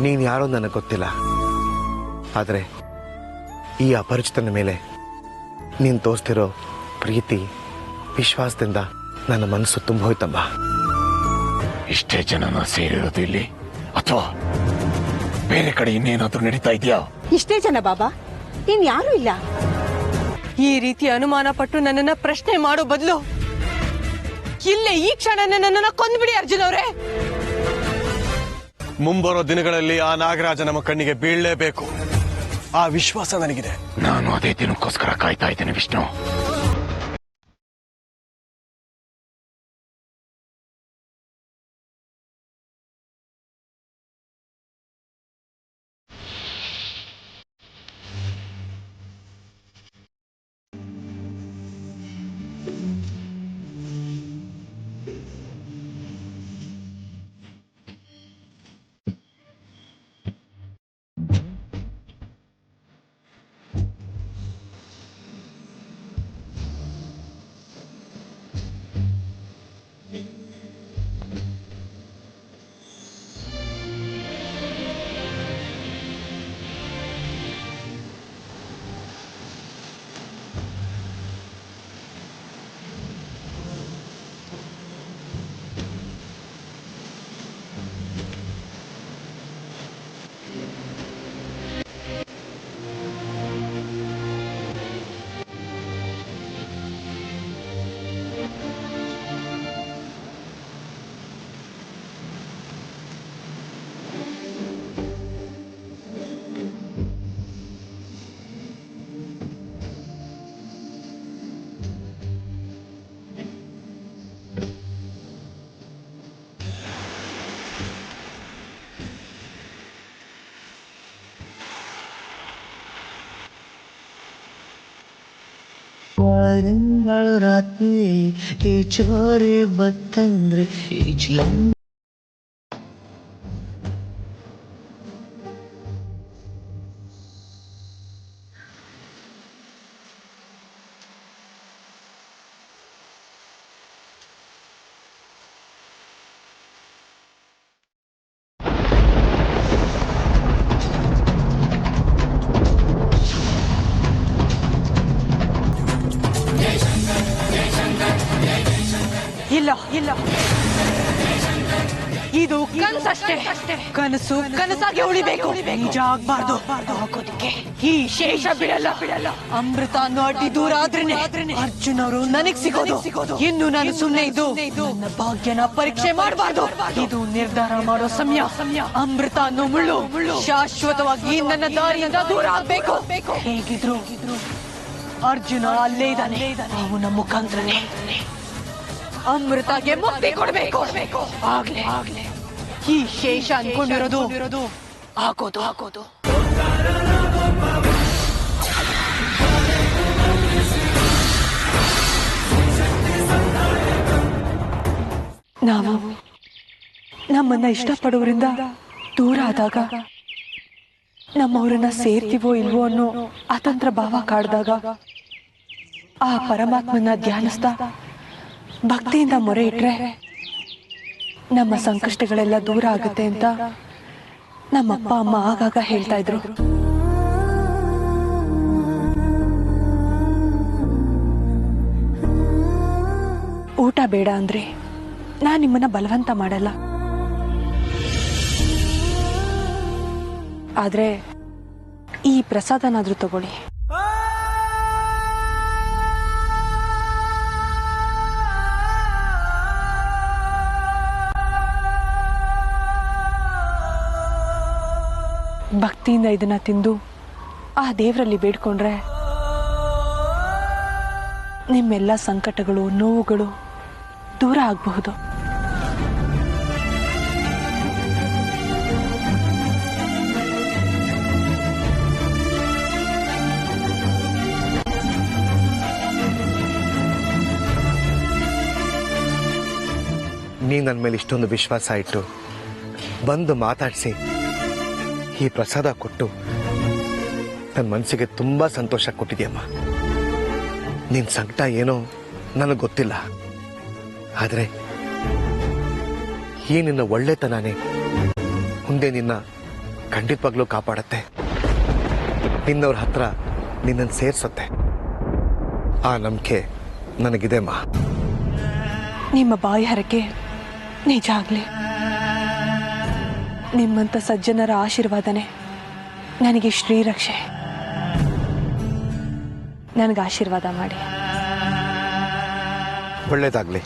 ನೀನು ಯಾರೋ ನನಗೆ ಗೊತ್ತಿಲ್ಲ, ಆದರೆ ಈ ಅಪರಿಚಿತನ ಮೇಲೆ ನೀನು ತೋರಿಸ್ತಿರೋ ಪ್ರೀತಿ ವಿಶ್ವಾಸದಿಂದ ನನ್ನ ಮನಸ್ಸು ತುಂಬ ಹೋಯ್ತಮ್ಮ. ಇಷ್ಟೇ ಜನನ ಸೇರಿರೋದು ಇಲ್ಲಿ ಅಥವಾ ಬೇರೆ ಕಡೆ ಇನ್ನೇನಾದ್ರೂ ನಡೀತಾ ಇದೆಯಾ? ಇಷ್ಟೇ ಜನ ಬಾಬಾ, ಇನ್ ಯಾರು ಇಲ್ಲ. ಈ ರೀತಿ ಅನುಮಾನ ಪಟ್ಟು ನನ್ನನ್ನ ಪ್ರಶ್ನೆ ಮಾಡೋ ಬದಲು ಇಲ್ಲೇ ಈ ಕ್ಷಣ ನನ್ನನ್ನ ಕೊಂದ್ಬಿಡಿ ಅರ್ಜುನ್ ಅವರೇ. ಮುಂಬರೋ ದಿನಗಳಲ್ಲಿ ಆ ನಾಗರಾಜ ನಮ್ಮ ಕಣ್ಣಿಗೆ ಬೀಳಲೇಬೇಕು, ಆ ವಿಶ್ವಾಸ ನನಗಿದೆ. ನಾನು ಅದೇ ದಿನಕ್ಕೋಸ್ಕರ ಕಾಯ್ತಾ ಇದ್ದೇನೆ ವಿಷ್ಣು. ರಾತ್ರಿ ಈ ಚೋರಿ ಬತ್ತಂದ್ರೆ ಇಲ್ಲ ಇಲ್ಲ, ಇದು ಕನಸಷ್ಟೇ. ಕನಸು ಕನಸಾಗಿ ಉಳಿಬೇಕು, ನಿಜ ಆಗ್ಬಾರ್ದು. ಹಾಕೋದಿಕ್ಕೆ ಈ ಶೇಷ ಬಿಡಲ್ಲ. ಅಮೃತ ಅನ್ನೋ ಅಡ್ಡಿ ದೂರ ಆದ್ರೇನೆ ಅರ್ಜುನ್ ಅವರು ನನಗ್ ಸಿಗೋದು. ಇನ್ನು ನಾನು ಸುಮ್ನೆ ಇದ್ದು ನನ್ನ ಭಾಗ್ಯನ ಪರೀಕ್ಷೆ ಮಾಡಬಾರ್ದು. ಇದು ನಿರ್ಧಾರ ಮಾಡೋ ಸಮಯ. ಅಮೃತ ಅನ್ನೋ ಮುಳ್ಳು ಶಾಶ್ವತವಾಗಿ ನನ್ನ ದಾರಿಯಿಂದ ದೂರ ಆಗ್ಬೇಕು. ಹೇಗಿದ್ರು ಅರ್ಜುನ ಅಲ್ಲೇ ಇದ್ದಾನೆ. ಅವನ ಮುಖಾಂತರನೇ ಅಮೃತಗೆ ಮುಕ್ತಿ ಕೊಡ್ಬೇಕು. ಆಗ್ಲೇ ಈ ಶೇಷ ಅನ್ಕೊಂಡಿರೋದು ಹಾಕೋದು. ನಾವು ನಮ್ಮನ್ನ ಇಷ್ಟಪಡೋರಿಂದ ದೂರ ಆದಾಗ, ನಮ್ಮವ್ರನ್ನ ಸೇರ್ತೀವೋ ಇಲ್ವೋ ಅನ್ನೋ ಅತಂತ್ರ ಭಾವ ಕಾಡ್ದಾಗ, ಆ ಪರಮಾತ್ಮನ ಧ್ಯಾನಿಸ್ತಾ ಭಕ್ತಿಯಿಂದ ಮೊರೆ ಇಟ್ರೆ ನಮ್ಮ ಸಂಕಷ್ಟಗಳೆಲ್ಲ ದೂರ ಆಗುತ್ತೆ ಅಂತ ನಮ್ಮಪ್ಪ ಅಮ್ಮ ಆಗಾಗ ಹೇಳ್ತಾ ಇದ್ರು. ಊಟ ಬೇಡ ಅಂದ್ರೆ ನಾನ್ ನಿಮ್ಮನ್ನ ಬಲವಂತ ಮಾಡಲ್ಲ, ಆದ್ರೆ ಈ ಪ್ರಸಾದನಾದ್ರೂ ತಗೊಳ್ಳಿ. ಭಕ್ತಿಯಿಂದ ಇದನ್ನ ತಿಂದು ಆ ದೇವರಲ್ಲಿ ಬೇಡ್ಕೊಂಡ್ರೆ ನಿಮ್ಮೆಲ್ಲ ಸಂಕಟಗಳು, ನೋವುಗಳು ದೂರ ಆಗಬಹುದು. ನೀ ನನ್ನ ಮೇಲೆ ಇಷ್ಟೊಂದು ವಿಶ್ವಾಸ ಇಟ್ಟು ಬಂದು ಮಾತಾಡಿಸಿ ಈ ಪ್ರಸಾದ ಕೊಟ್ಟು ನನ್ನ ಮನಸ್ಸಿಗೆ ತುಂಬಾ ಸಂತೋಷ ಕೊಟ್ಟಿದ್ಯಮ್ಮ. ನಿನ್ನ ಸಂಕಟ ಏನೋ ನನಗೆ ಗೊತ್ತಿಲ್ಲ, ಆದರೆ ಈ ನಿನ್ನ ಒಳ್ಳೆತನನೇ ಮುಂದೆ ನಿನ್ನ ಖಂಡಿತವಾಗ್ಲೂ ಕಾಪಾಡತ್ತೆ, ನಿನ್ನವ್ರ ಹತ್ರ ನಿನ್ನನ್ನು ಸೇರ್ಸತ್ತೆ. ಆ ನಂಬಿಕೆ ನನಗಿದೆ ಮಾ. ನಿಮ್ಮ ಬಾಯಿ ಹರಕೆ ನಿಜ ಆಗ್ಲಿ. ನಿಮ್ಮಂಥ ಸಜ್ಜನರ ಆಶೀರ್ವಾದನೆ ನನಗೆ ಶ್ರೀರಕ್ಷೆ. ನನಗೆ ಆಶೀರ್ವಾದ ಮಾಡಿ. ಒಳ್ಳೇದಾಗ್ಲಿ.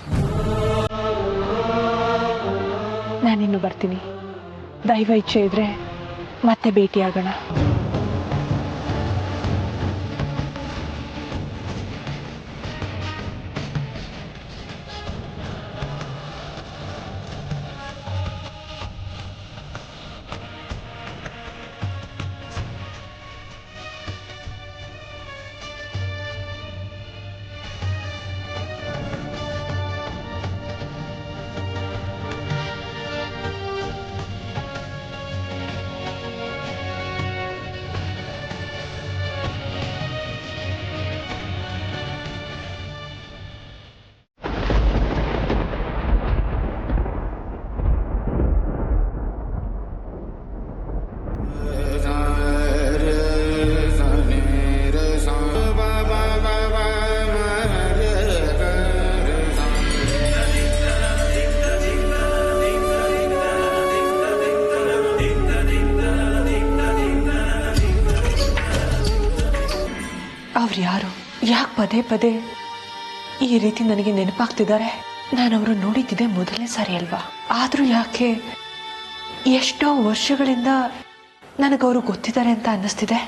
ನಾನಿನ್ನು ಬರ್ತೀನಿ. ದೈವ ಇಚ್ಛೆ ಇದ್ರೆ ಮತ್ತೆ ಭೇಟಿಯಾಗೋಣ. ಅವ್ರು ಯಾರು? ಯಾಕೆ ಪದೇ ಪದೇ ಈ ರೀತಿ ನನಗೆ ನೆನಪಾಗ್ತಿದ್ದಾರೆ? ನಾನು ಅವರು ನೋಡಿದ್ದಿದೆ ಮೊದಲನೇ ಸಾರಿ ಅಲ್ವಾ? ಆದ್ರೂ ಯಾಕೆ ಎಷ್ಟೋ ವರ್ಷಗಳಿಂದ ನನಗವರು ಗೊತ್ತಿದ್ದಾರೆ ಅಂತ ಅನ್ನಿಸ್ತಿದೆ.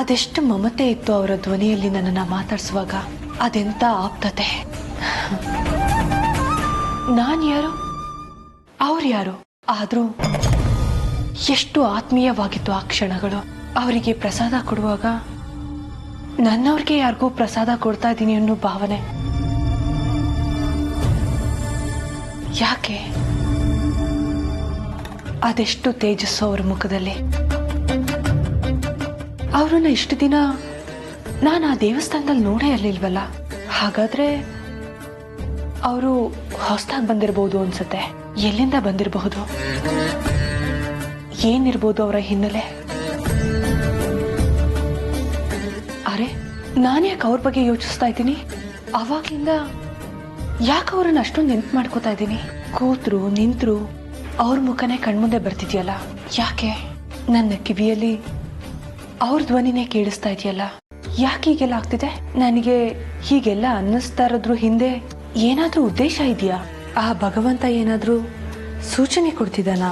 ಅದೆಷ್ಟು ಮಮತೆ ಇತ್ತು ಅವರ ಧ್ವನಿಯಲ್ಲಿ ನನ್ನನ್ನ ಮಾತಾಡಿಸುವಾಗ. ಅದೆಂತ ಆಪ್ತತೆ. ನಾನು ಯಾರು, ಅವ್ರು ಯಾರು? ಆದ್ರೂ ಎಷ್ಟು ಆತ್ಮೀಯವಾಗಿತ್ತು ಆ ಕ್ಷಣಗಳು. ಅವರಿಗೆ ಪ್ರಸಾದ ಕೊಡುವಾಗ ನನ್ನವ್ರಿಗೆ ಯಾರಿಗೂ ಪ್ರಸಾದ ಕೊಡ್ತಾ ಇದ್ದೀನಿ ಅನ್ನೋ ಭಾವನೆ. ಯಾಕೆ? ಅದೆಷ್ಟು ತೇಜಸ್ಸು ಅವರ ಮುಖದಲ್ಲಿ. ಅವ್ರನ್ನ ಇಷ್ಟು ದಿನ ನಾನು ಆ ದೇವಸ್ಥಾನದಲ್ಲಿ ನೋಡೇ ಇರ್ಲಿಲ್ವಲ್ಲ. ಹಾಗಾದ್ರೆ ಅವರು ಹೊಸದಾಗಿ ಬಂದಿರಬಹುದು ಅನ್ಸುತ್ತೆ. ಎಲ್ಲಿಂದ ಬಂದಿರಬಹುದು? ಏನಿರ್ಬೋದು ಅವರ ಹಿನ್ನೆಲೆ? ಅರೆ, ನಾನ್ಯಾಕೆ ಅವ್ರ ಬಗ್ಗೆ ಯೋಚಿಸ್ತಾ ಇದ್ದೀನಿ? ಅವಾಗ್ಲಿಂದ ಯಾಕೆ ಅವ್ರನ್ನ ಅಷ್ಟೊಂದು ನೆನ್ಪು ಮಾಡ್ಕೋತಾ ಇದ್ದೀನಿ? ಕೂತ್ರು ನಿಂತ್ರು ಅವ್ರ ಮುಖನೇ ಕಣ್ಮುಂದೆ ಬರ್ತಿದ್ಯಲ್ಲ. ಯಾಕೆ? ನನ್ನ ಕಿವಿಯಲ್ಲಿ ಅವ್ರ ಧ್ವನಿನೇ ಕೇಳಿಸ್ತಾ ಇದೆಯಲ್ಲ. ಯಾಕೆ ಹೀಗೆಲ್ಲ ಆಗ್ತಿದೆ? ನನಗೆ ಹೀಗೆಲ್ಲ ಅನ್ನಿಸ್ತಾ ಇರೋದ್ರ ಹಿಂದೆ ಏನಾದ್ರೂ ಉದ್ದೇಶ ಇದೆಯಾ? ಆ ಭಗವಂತ ಏನಾದ್ರೂ ಸೂಚನೆ ಕೊಡ್ತಿದ್ದಾನಾ?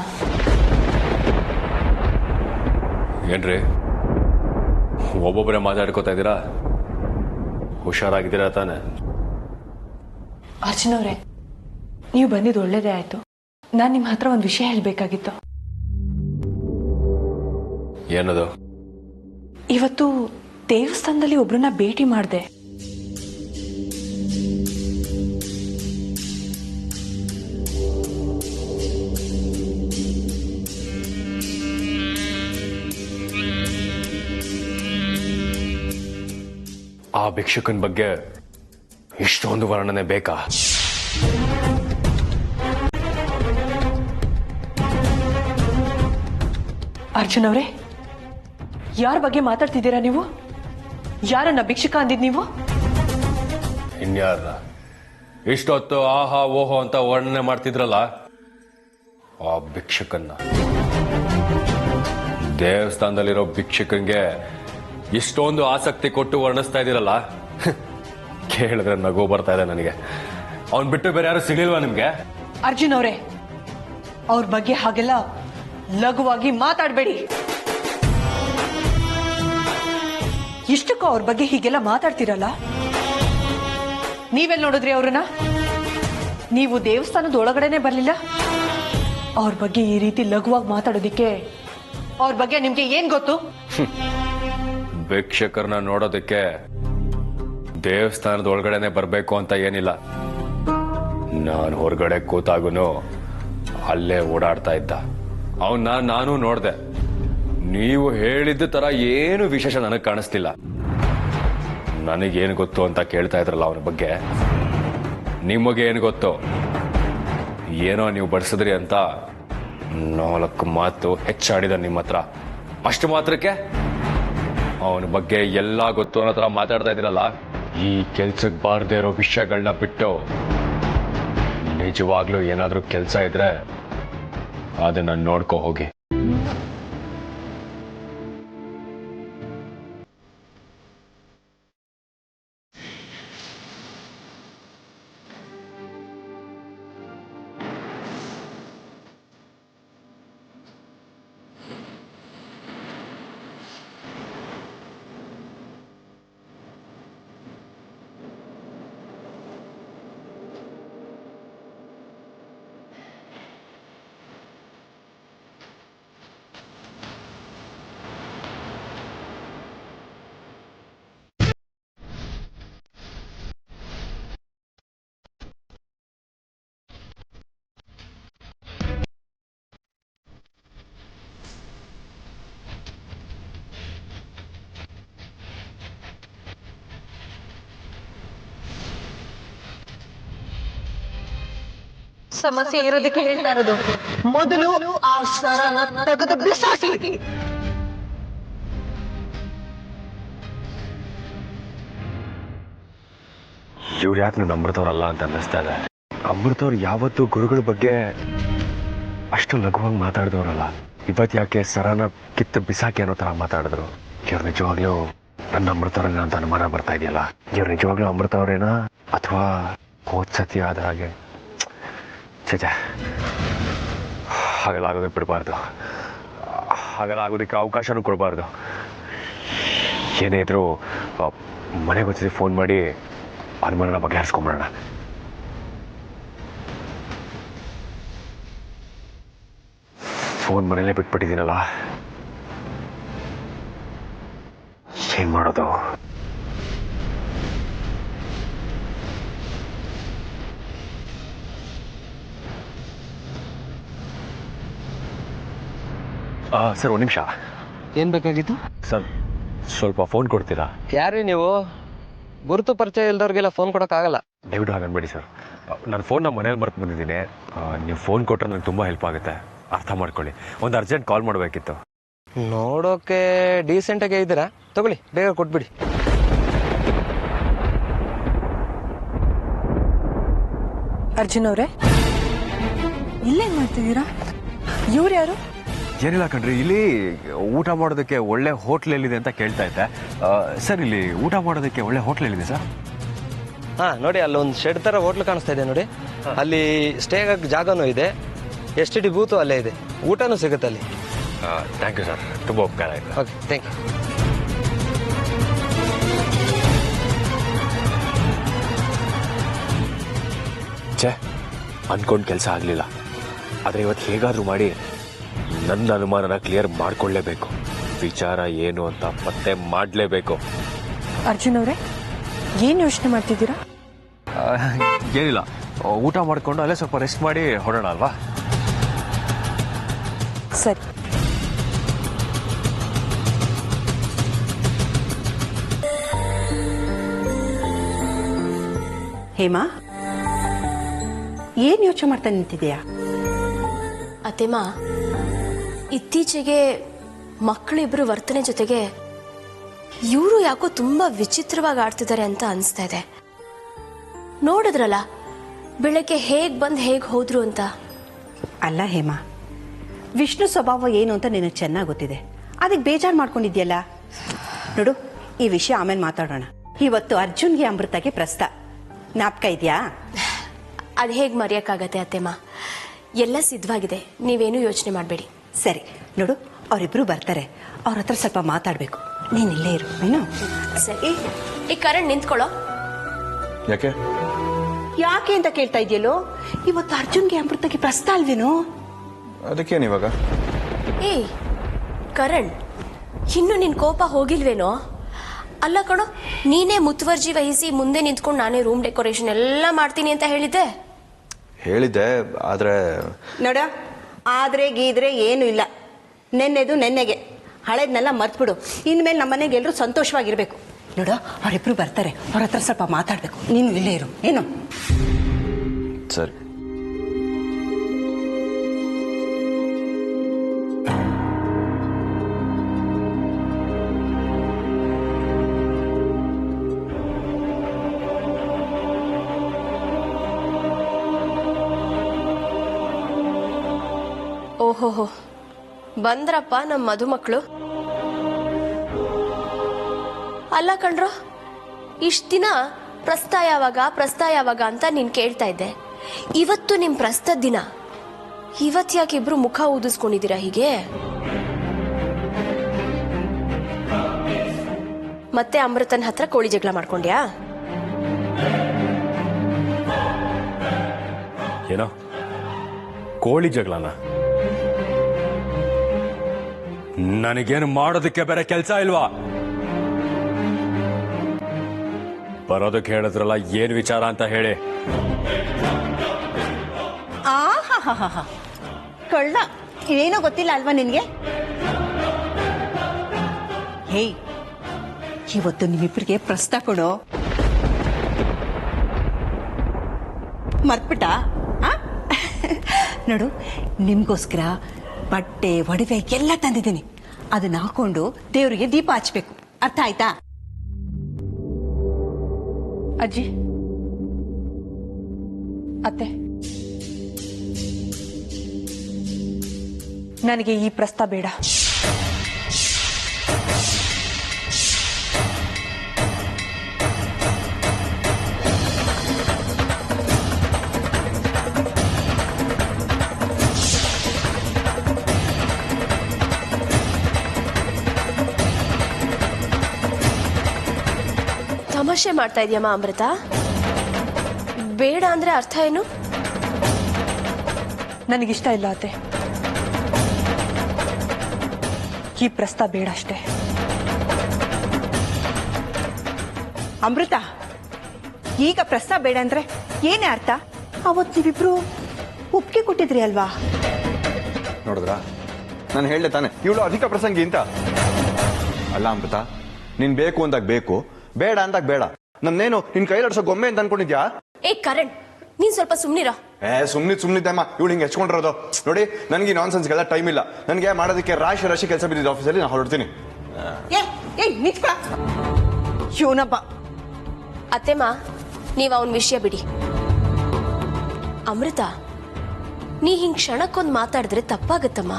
ಏನ್ರಿ ಒಬ್ಬೊಬ್ಬರೇ ಮಾತಾಡ್ಕೋತಾ ಇದ್ದೀರಾ? ಹುಷಾರಾಗಿದ್ದೀರಾ ತಾನೆ? ಅರ್ಚನಾ ಅವರೇ, ನೀವು ಬಂದಿದ್ದು ಒಳ್ಳೇದೇ ಆಯ್ತು. ನಾನು ನಿಮ್ಮ ಹತ್ರ ಒಂದು ವಿಷಯ ಹೇಳಬೇಕಾಗಿತ್ತು. ಏನದು? ಇವತ್ತು ದೇವಸ್ಥಾನದಲ್ಲಿ ಒಬ್ರನ್ನ ಭೇಟಿ ಮಾಡಿದೆ. ಆ ಭಿಕ್ಷುಕನ ಬಗ್ಗೆ ಇಷ್ಟೊಂದು ವರ್ಣನೆ ಬೇಕಾ? ಅರ್ಜುನ್ ಅವರೇ, ಯಾರ ಬಗ್ಗೆ ಮಾತಾಡ್ತಿದ್ದೀರಾ ನೀವು? ಯಾರನ್ನ ಭಿಕ್ಷುಕ ಅಂದಿದ್ ನೀವು? ಇನ್ಯಾರ? ಇಷ್ಟೊತ್ತು ಆಹಾ ಓಹೋ ಅಂತ ವರ್ಣನೆ ಮಾಡ್ತಿದ್ರಲ್ಲ, ಆ ಭಿಕ್ಷುಕನ್ನ. ದೇವಸ್ಥಾನದಲ್ಲಿರೋ ಭಿಕ್ಷುಕನ್ಗೆ ಇಷ್ಟೊಂದು ಆಸಕ್ತಿ ಕೊಟ್ಟು ವರ್ಣಿಸ್ತಾ ಇದ್ದೀರಲ್ಲ, ಕೇಳಿದ್ರೆ ನಗು ಬರ್ತಾ ಇದೆ ನನಗೆ. ಅವನ್ ಬಿಟ್ಟು ಬೇರೆ ಯಾರು ಸಿಗ್ಲಿಲ್ವಾ ನಿಮ್ಗೆ? ಅರ್ಜುನ್ ಅವರೇ, ಅವ್ರ ಬಗ್ಗೆ ಹಾಗೆಲ್ಲ ಲಘುವಾಗಿ ಮಾತಾಡಬೇಡಿ. ಇಷ್ಟಕ್ಕೂ ಅವ್ರ ಬಗ್ಗೆ ಹೀಗೆಲ್ಲ ಮಾತಾಡ್ತಿರಲ್ಲ. ನೀವೆಲ್ಲಿ ನೋಡಿದ್ರಿ ಅವ್ರನ್ನ? ನೀವು ದೇವಸ್ಥಾನದ ಒಳಗಡೆನೆ ಬರ್ಲಿಲ್ಲ. ಅವ್ರ ಬಗ್ಗೆ ಈ ರೀತಿ ಲಘುವಾಗಿ ಮಾತಾಡೋದಿಕ್ಕೆ ಅವ್ರ ಬಗ್ಗೆ ನಿಮ್ಗೆ ಏನ್ ಗೊತ್ತು? ಭಿಕ್ಷಕರನ್ನ ನೋಡೋದಕ್ಕೆ ದೇವಸ್ಥಾನದ ಒಳಗಡೆನೆ ಬರ್ಬೇಕು ಅಂತ ಏನಿಲ್ಲ. ನಾನು ಹೊರಗಡೆ ಕೂತಾಗೂನು ಅಲ್ಲೇ ಓಡಾಡ್ತಾ ಇದ್ದ ಅವನ್ನ ನಾನು ನೋಡ್ದೆ. ನೀವು ಹೇಳಿದ ತರ ಏನು ವಿಶೇಷ ನನಗೆ ಕಾಣಿಸ್ತಿಲ್ಲ. ನನಗೇನು ಗೊತ್ತು ಅಂತ ಕೇಳ್ತಾ ಇದ್ರಲ್ಲ ಅವನ ಬಗ್ಗೆ. ನಿಮಗೆ ಏನು ಗೊತ್ತು? ಏನೋ ನೀವು ಬಡಿಸಿದ್ರಿ ಅಂತ 4 ಮಾತು ಹೆಚ್ಚಾಡಿದ ನಿಮ್ಮ ಹತ್ರ. ಅಷ್ಟು ಮಾತ್ರಕ್ಕೆ ಅವನ ಬಗ್ಗೆ ಎಲ್ಲ ಗೊತ್ತು ಅನ್ನೋ ಥರ ಮಾತಾಡ್ತಾ ಇದ್ದೀರಲ್ಲ. ಈ ಕೆಲ್ಸಕ್ಕೆ ಬಾರದೇ ಇರೋ ವಿಷಯಗಳನ್ನ ಬಿಟ್ಟು ನಿಜವಾಗ್ಲೂ ಏನಾದರೂ ಕೆಲಸ ಇದ್ರೆ ಅದನ್ನ ನೋಡ್ಕೊ ಹೋಗಿ. ಸಮಸ್ಯೆ ಇರೋದಕ್ಕೆ ಹೇಳ್ತಾ ಇರೋದು. ಮೊದಲು ಆ ಸರನ ತೆಗೆದು ಬಿಸಾಕಿ. ಇವ್ರು ಯಾಕೆ ನನ್ನ ಅಮೃತವ್ರಲ್ಲ ಅಂತ ಅನ್ನಿಸ್ತಾ ಇದೆ. ಅಮೃತವ್ರು ಯಾವತ್ತೂ ಗುರುಗಳ ಬಗ್ಗೆ ಅಷ್ಟು ಲಘುವಾಗಿ ಮಾತಾಡಿದವ್ರಲ್ಲ. ಇವತ್ತು ಯಾಕೆ ಸರನ ಕಿತ್ತು ಬಿಸಾಕಿ ಅನ್ನೋ ಥರ ಮಾತಾಡಿದ್ರು. ಇವ್ರು ನಿಜವಾಗ್ಲೂ ನನ್ನ ಅಮೃತವ್ರನ್ನ ಅಂತ ಅನುಮಾನ ಬರ್ತಾ ಇದೆಯಲ್ಲ. ಇವ್ರು ನಿಜವಾಗ್ಲೂ ಅಮೃತವ್ರೇನಾ ಅಥವಾ ಹೋದ್ಸತಿ ಆದ ಹಾಗೆ? ಚೇಚೆ, ಹಾಗೆಲ್ಲ ಆಗೋದಕ್ಕೆ ಬಿಡಬಾರ್ದು. ಹಾಗೆಲ್ಲ ಆಗೋದಕ್ಕೆ ಅವಕಾಶನೂ ಕೊಡಬಾರ್ದು. ಏನೇ ಇದ್ರೂ ಮನೆಗೆ ಒಂದ್ಸತಿ ಫೋನ್ ಮಾಡಿ ಅನುಮಾನನ ಬಗೆಹರಿಸ್ಕೊಂಬಿಡೋಣ. ಫೋನ್ ಮನೇಲೇ ಬಿಟ್ಬಿಟ್ಟಿದ್ದೀನಲ್ಲ, ಏನ್ ಮಾಡೋದು? ಸರ್, ಒಂದು ನಿಮಿಷ. ಏನ್ ಬೇಕಾಗಿತ್ತು ಸರ್, ಸ್ವಲ್ಪ ಫೋನ್ ಕೊಡ್ತೀರಾ? ಯಾರೇ ನೀವು? ಗುರುತು ಪರಿಚಯ ಇಲ್ದವ್ರಿಗೆಲ್ಲ ಫೋನ್ ಕೊಡೋಕ್ಕಾಗಲ್ಲ. ದಯವಿಟ್ಟು ಹಾಗನ್ಬೇಡಿ ಸರ್. ನಾನು ಫೋನ್ ನಮ್ಮ ಮನೇಲಿ ಮರ್ತು ಬಂದಿದ್ದೀನಿ. ನೀವು ಫೋನ್ ಕೊಟ್ಟರೆ ನನಗೆ ತುಂಬ ಹೆಲ್ಪ್ ಆಗುತ್ತೆ. ಅರ್ಥ ಮಾಡ್ಕೊಳ್ಳಿ. ಒಂದು ಅರ್ಜೆಂಟ್ ಕಾಲ್ ಮಾಡಬೇಕಿತ್ತು. ನೋಡೋಕೆ ಡೀಸೆಂಟಾಗೆ ಇದ್ದೀರಾ? ತಗೊಳ್ಳಿ, ಬೇಗ ಕೊಟ್ಬಿಡಿ. ಅರ್ಜುನ್ ಅವರೇ, ಇಲ್ಲೇನ್ ಮಾಡ್ತಿದ್ದೀರಾ? ಇವ್ರು ಯಾರು? ಏನಿಲ್ಲ ಕಣ್ರಿ, ಇಲ್ಲಿ ಊಟ ಮಾಡೋದಕ್ಕೆ ಒಳ್ಳೆ ಹೋಟ್ಲ್ ಎಲ್ಲಿದೆ ಅಂತ ಕೇಳ್ತಾ ಇದ್ದೆ. ಸರ್, ಇಲ್ಲಿ ಊಟ ಮಾಡೋದಕ್ಕೆ ಒಳ್ಳೆ ಹೋಟ್ಲ್ ಎಲ್ಲಿದೆ ಸರ್? ಹಾ, ನೋಡಿ, ಅಲ್ಲೊಂದು ಶೆಡ್ ತರ ಹೋಟ್ಲ್ ಕಾಣಿಸ್ತಾ ಇದೆ ನೋಡಿ. ಅಲ್ಲಿ ಸ್ಟೇ ಆಗಕ್ಕೆ ಜಾಗನೂ ಇದೆ, STD ಬೂತು ಅಲ್ಲೇ ಇದೆ, ಊಟನೂ ಸಿಗುತ್ತೆ ಅಲ್ಲಿ. ಥ್ಯಾಂಕ್ ಯು ಸರ್, ತುಂಬ ಉಪಕಾರ ಆಯಿತು. Okay, thank you. ಅನ್ಕೊಂಡು ಕೆಲಸ ಆಗಲಿಲ್ಲ. ಆದರೆ ಇವತ್ತು ಹೇಗಾದರೂ ಮಾಡಿ ನನ್ನ ಅನುಮಾನನ ಕ್ಲಿಯರ್ ಮಾಡ್ಕೊಳ್ಳೇಬೇಕು. ವಿಚಾರ ಏನು ಅಂತ ಮತ್ತೆ ಮಾಡಲೇಬೇಕು. ಅರ್ಜುನ್ ಅವರೇ, ಏನ್ ಯೋಚನೆ ಮಾಡ್ತಿದ್ದೀರಾ? ಏನಿಲ್ಲ, ಊಟ ಮಾಡಿಕೊಂಡು ಅಲ್ಲೇ ಸ್ವಲ್ಪ ರೆಸ್ಟ್ ಮಾಡಿ ಹೊರಡೋಣ ಅಲ್ವಾ? ಸರಿ. ಹೇಮಾ, ಏನ್ ಯೋಚನೆ ಮಾಡ್ತಾ ನಿಂತಿದ್ಯಾ? ಅತ್ತೆಮ್ಮ, ಇತ್ತೀಚೆಗೆ ಮಕ್ಕಳಿಬ್ರು ವರ್ತನೆ ಜೊತೆಗೆ ಇವರು ಯಾಕೋ ತುಂಬಾ ವಿಚಿತ್ರವಾಗಿ ಆಡ್ತಿದ್ದಾರೆ ಅಂತ ಅನಿಸ್ತಾ ಇದೆ. ನೋಡಿದ್ರಲ್ಲ ಬೆಳಗ್ಗೆ ಹೇಗ್ ಬಂದ್ ಹೇಗ್ ಹೋದ್ರು ಅಂತ. ಅಲ್ಲ ಹೇಮಾ, ವಿಷ್ಣು ಸ್ವಭಾವ ಏನು ಅಂತ ನಿನಗೆ ಚೆನ್ನಾಗಿ ಗೊತ್ತಿದೆ. ಅದಕ್ಕೆ ಬೇಜಾರು ಮಾಡ್ಕೊಂಡಿದ್ಯಲ್ಲ. ನೋಡು, ಈ ವಿಷಯ ಆಮೇಲೆ ಮಾತಾಡೋಣ. ಇವತ್ತು ಅರ್ಜುನ್ಗೆ ಅಮೃತಗೆ ಪ್ರಸ್ತಾವ, ಜ್ಞಾಪಕ ಇದೆಯಾ? ಅದು ಹೇಗೆ ಮರೆಯೋಕ್ಕಾಗತ್ತೆ ಅತ್ತೆಮ್ಮ? ಎಲ್ಲ ಸಿದ್ಧವಾಗಿದೆ, ನೀವೇನು ಯೋಚನೆ ಮಾಡಬೇಡಿ. ಸರಿ, ನೋಡು, ಅವರಿಬ್ರು ಬರ್ತಾರೆ. ಅವ್ರ ಹತ್ರ ಸ್ವಲ್ಪ ಮಾತಾಡಬೇಕು. ನೀನು ಇಲ್ಲೇ ಇರು. ಏನು? ಸರಿ. ಈ ಕರಣ್ ನಿಂತ್ಕೊಳ್ಳೋ. ಯಾಕೆ ಯಾಕೆ ಅಂತ ಕೇಳ್ತಾ ಇದೆಯಲ್ಲೋ? ಇವತ್ತು ಅರ್ಜುನ್ಗೆ ಅಮೃತಕ್ಕೆ ಪ್ರಸ್ತಾವ ಅಲ್ವೇನೋ? ಅದಕ್ಕೇನು ಇವಾಗ? ಏಯ್ ಕರಣ್, ಇನ್ನು ನಿನ್ ಕೋಪ ಹೋಗಿಲ್ವೇನೋ? ಅಲ್ಲ ಕಣೋ, ನೀನೇ ಮುತುವರ್ಜಿ ವಹಿಸಿ ಮುಂದೆ ನಿಂತ್ಕೊಂಡು ನಾನೇ ರೂಮ್ ಡೆಕೋರೇಷನ್ ಎಲ್ಲ ಮಾಡ್ತೀನಿ ಅಂತ ಹೇಳಿದ್ದೆ, ಆದ್ರೆ ನೋಡ, ಆದ್ರೆ ಗೀದ್ರೆ ಏನು ಇಲ್ಲ. ನೆನ್ನೆದು ನೆನ್ನೆಗೆ, ಹಳೇದ್ನೆಲ್ಲ ಮರ್ತ್ಬಿಡು. ಇನ್ಮೇಲೆ ನಮ್ಮ ಮನೆಗೆ ಎಲ್ಲರೂ ಸಂತೋಷವಾಗಿರ್ಬೇಕು. ನೋಡ, ಅವರಿಬ್ರು ಬರ್ತಾರೆ, ಅವ್ರ ಹತ್ರ ಸ್ವಲ್ಪ ಮಾತಾಡ್ಬೇಕು. ನೀನು ಇಲ್ಲೇ ಇರು. ಏನು? ಸರಿ. ಓಹೋಹೋ, ಬಂದ್ರಪ್ಪ ನಮ್ಮ ಮಧುಮಕ್ಕಳು. ಅಲ್ಲ ಕಣ್ರೋ, ಇಷ್ಟ ದಿನ ಪ್ರಸ್ತ ಯಾವಾಗ ಅಂತ ನೀನ್ ಕೇಳ್ತಾ ಇದ್ದೆ. ಇವತ್ತು ನಿಮ್ ಪ್ರಸ್ತದ ದಿನ. ಇವತ್ ಯಾಕೆ ಇಬ್ರು ಮುಖ ಊದಿಸ್ಕೊಂಡಿದ್ದೀರಾ ಹೀಗೆ? ಮತ್ತೆ ಅಮೃತನ್ ಹತ್ರ ಕೋಳಿ ಜಗಳ ಮಾಡ್ಕೊಂಡ್ಯಾ? ಏನೋ ಕೋಳಿ ಜಗಳನ? ನನಗೇನು ಮಾಡೋದಕ್ಕೆ ಬೇರೆ ಕೆಲಸ ಇಲ್ವಾ? ಬರೋದಕ್ಕೆ ಹೇಳಿದ್ರಲ್ಲ, ಏನ್ ವಿಚಾರ ಅಂತ ಹೇಳಿ. ಕಳ್ಳ ಏನೋ ಗೊತ್ತಿಲ್ಲ ಅಲ್ವಾ ನಿನ್ಗೆ? ಹೇಯ್, ಇವತ್ತು ನಿಮ್ಮಿಬ್ಬರಿಗೆ ಪ್ರಸ್ತ ಕೊಡೋ. ಮರ್ತ್ಬಿಟ್ಟ? ನೋಡು, ನಿಮ್ಗೋಸ್ಕರ ಬಟ್ಟೆ ಒಡವೆ ಎಲ್ಲ ತಂದಿದ್ದೀನಿ. ಅದನ್ನ ಹಾಕೊಂಡು ದೇವರಿಗೆ ದೀಪ ಹಚ್ಬೇಕು. ಅರ್ಥ ಆಯ್ತಾ? ಅಜ್ಜಿ, ಅತ್ತೆ, ನನಗೆ ಈ ಪ್ರಸ್ತಾವ ಬೇಡ. ತಮಾಷೆ ಮಾಡ್ತಾ ಇದೆಯಮ್ಮ ಅಮೃತ? ಬೇಡ ಅಂದ್ರೆ ಅರ್ಥ ಏನು? ನನಗಿಷ್ಟ ಇಲ್ಲ ಅತ್ತೆ. ಈ ಪ್ರಸ್ತಾವ ಬೇಡ ಅಷ್ಟೇ. ಅಮೃತ, ಈಗ ಪ್ರಸ್ತಾವ ಬೇಡ ಅಂದ್ರೆ ಏನೇ ಅರ್ಥ? ಅವತ್ತು ನೀವಿಬ್ರು ಒಪ್ಪಿಗೆ ಕೊಟ್ಟಿದ್ರಿ ಅಲ್ವಾ? ನೋಡಿದ್ರಾ, ನಾನು ಹೇಳ್ದೆ ತಾನೆ ಇವಳು ಅಧಿಕ ಪ್ರಸಂಗಿ ಅಂತ. ಅಲ್ಲ ಅಮೃತ, ನೀನ್ ಬೇಕು ಅಂದಾಗ ಬೇಕು, ಬೇಡ ಅಂದಾಗ ಬೇಡ. ನನ್ನೇನು ನಿನ್ ಕೈಲಾಡ್ಸೋ ಗೊಂಬೆ ಅಂತ ಅನ್ಕೊಂಡಿದ್ಯಾ? ಏ ಕರಣ್, ನೀನ್ ಸ್ವಲ್ಪ ಸುಮ್ನಿರ. ಸುಮ್ನಿದ್ದಮ್ಮ, ಇವಳು ಹಿಂಗೆ ಹೆಚ್ಕೊಂಡಿರೋದು. ನೋಡಿ, ನನಗೆ ಈ ನಾನ್ಸೆನ್ಸ್ಗೆಲ್ಲ ಟೈಮ್ ಇಲ್ಲ. ನನಗೆ ಮಾಡೋದಕ್ಕೆ ರಾಶಿ ಕೆಲಸ ಬಿದ್ದಿದ್ದು ಆಫೀಸಲ್ಲಿ. ನಾನು ಹೊರಡ್ತೀನಿ. ಶಿವನಪ್ಪ, ಅತ್ತೆಮ್ಮ, ನೀವ್ ಅವನ್ ವಿಷಯ ಬಿಡಿ. ಅಮೃತ, ನೀ ಹಿಂಗ್ ಕ್ಷಣಕ್ಕೊಂದ್ ಮಾತಾಡಿದ್ರೆ ತಪ್ಪಾಗತ್ತಮ್ಮ.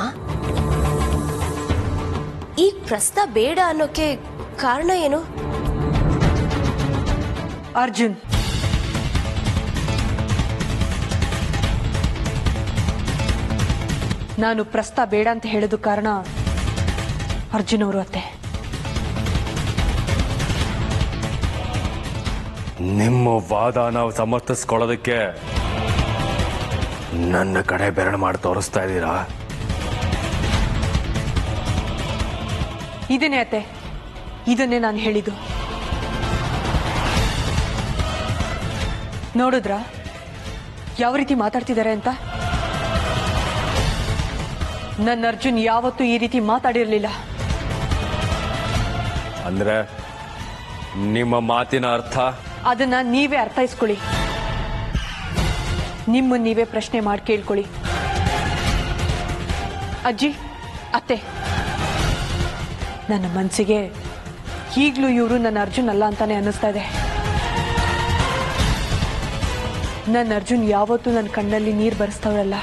ಈ ಪ್ರಸ್ತಾವ ಬೇಡ ಅನ್ನೋಕೆ ಕಾರಣ ಏನು? ಅರ್ಜುನ್, ನಾನು ಪ್ರಸ್ತಾವ ಬೇಡ ಅಂತ ಹೇಳೋದು ಕಾರಣ ಅರ್ಜುನ್ ಅವರು ಅತ್ತೆ. ನಿಮ್ಮ ವಾದ ನಾವು ಸಮರ್ಥಿಸ್ಕೊಳ್ಳೋದಕ್ಕೆ ನನ್ನ ಕಡೆ ಬೆರಳು ಮಾಡಿ ತೋರಿಸ್ತಾ ಇದ್ದೀರಾ? ಇದನ್ನೇ ಅತ್ತೆ, ಇದನ್ನೇ ನಾನು ಹೇಳಿದ್ದು. ನೋಡಿದ್ರಾ ಯಾವ ರೀತಿ ಮಾತಾಡ್ತಿದ್ದಾರೆ ಅಂತ? ನನ್ನ ಅರ್ಜುನ್ ಯಾವತ್ತೂ ಈ ರೀತಿ ಮಾತಾಡಿರ್ಲಿಲ್ಲ. ಅಂದ್ರೆ ನಿಮ್ಮ ಮಾತಿನ ಅರ್ಥ? ಅದನ್ನ ನೀವೇ ಅರ್ಥೈಸ್ಕೊಳ್ಳಿ. ನಿಮ್ಮನ್ನ ನೀವೇ ಪ್ರಶ್ನೆ ಮಾಡಿ ಕೇಳ್ಕೊಳ್ಳಿ. ಅಜ್ಜಿ, ಅತ್ತೆ, ನನ್ನ ಮನಸ್ಸಿಗೆ ಈಗಲೂ ಇವರು ನನ್ನ ಅರ್ಜುನ್ ಅಲ್ಲ ಅಂತಾನೆ ಅನ್ನಿಸ್ತಾ ಇದೆ. ನನ್ನ ಅರ್ಜುನ್ ಯಾವತ್ತೂ ನನ್ನ ಕಣ್ಣಲ್ಲಿ ನೀರು ಬರೆಸ್ತವ್ರಲ್ಲ.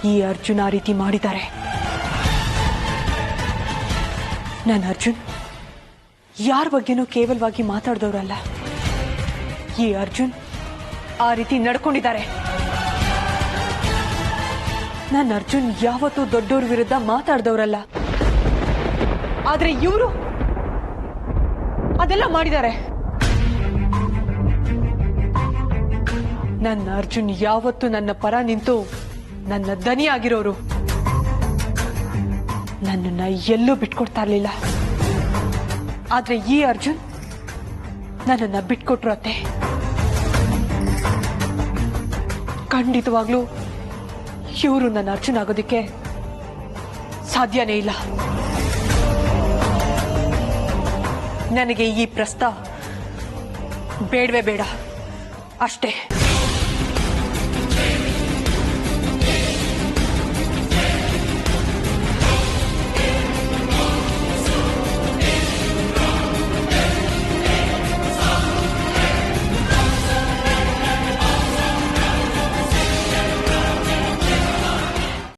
ಈ ಅರ್ಜುನ್ ಆ ರೀತಿ ಮಾಡಿದ್ದಾರೆ. ನನ್ನ ಅರ್ಜುನ್ ಯಾರ ಬಗ್ಗೆನೂ ಕೇವಲವಾಗಿ ಮಾತಾಡ್ದವ್ರಲ್ಲ. ಈ ಅರ್ಜುನ್ ಆ ರೀತಿ ನಡ್ಕೊಂಡಿದ್ದಾರೆ. ನನ್ನ ಅರ್ಜುನ್ ಯಾವತ್ತೂ ದೊಡ್ಡವ್ರ ವಿರುದ್ಧ ಮಾತಾಡ್ದವ್ರಲ್ಲ. ಆದ್ರೆ ಇವರು ಅದೆಲ್ಲ ಮಾಡಿದ್ದಾರೆ. ನನ್ನ ಅರ್ಜುನ್ ಯಾವತ್ತೂ ನನ್ನ ಪರ ನಿಂತು ನನ್ನ ದನಿ ಆಗಿರೋರು. ನನ್ನನ್ನ ಎಲ್ಲೂ ಬಿಟ್ಕೊಡ್ತಾ ಇರ್ಲಿಲ್ಲ. ಆದ್ರೆ ಈ ಅರ್ಜುನ್ ನನ್ನನ್ನ ಬಿಟ್ಕೊಟ್ರು ಅತ್ತೆ. ಖಂಡಿತವಾಗ್ಲೂ ಇವರು ನನ್ನ ಅರ್ಜುನ್ ಆಗೋದಕ್ಕೆ ಸಾಧ್ಯನೇ ಇಲ್ಲ. ನನಗೆ ಈ ಪ್ರಸ್ತಾವ ಬೇಡವೇ ಬೇಡ ಅಷ್ಟೇ.